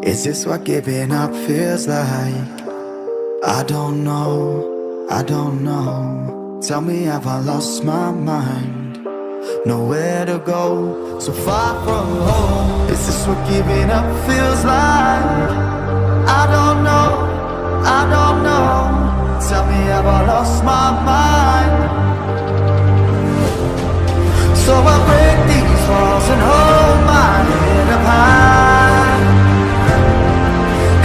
Is this what giving up feels like? I don't know, I don't know. Tell me, have I lost my mind? Nowhere to go, so far from home. Is this what giving up feels like? I don't know, I don't know. Tell me, have I lost my mind? So I break these walls and hold my head up high,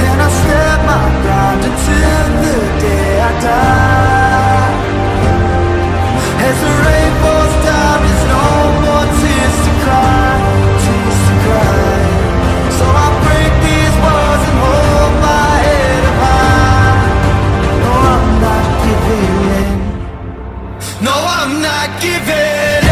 and I step my ground until the day I die. As the rain falls down, there's no more tears to cry, tears to cry. So I break these walls and hold my head up high. No, I'm not giving in. No, I'm not giving in.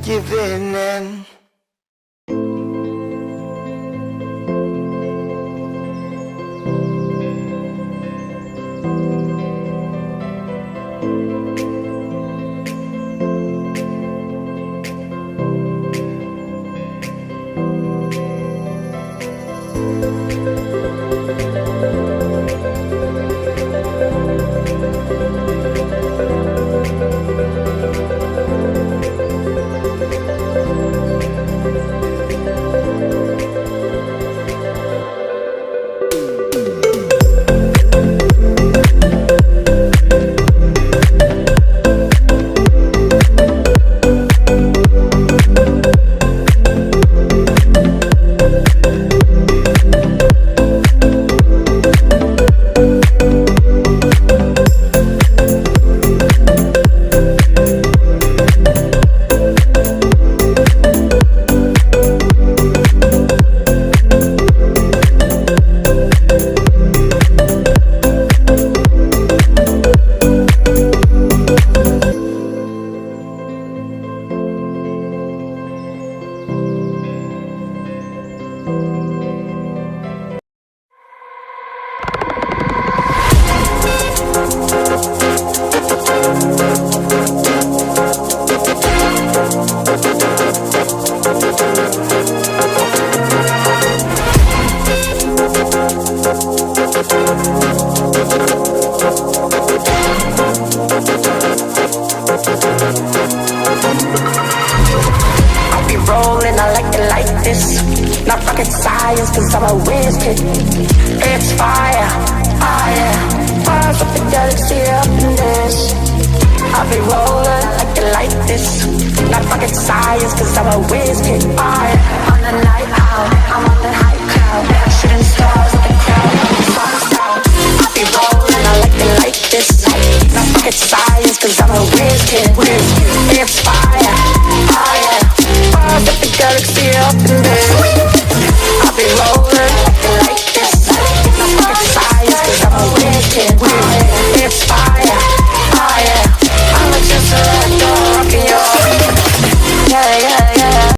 Giving in. Not rocket science, cause I'm a whiz kid. It's fire, fire. Fires up the galaxy up in this. I'll be rolling like it like this. Not rocket science, cause I'm a whiz kid. On the night out, I'm on that high cloud, shooting stars at the crowd, songs out. I be rolling, I like it like this. Not rocket science, cause I'm a whiz kid. It's fine.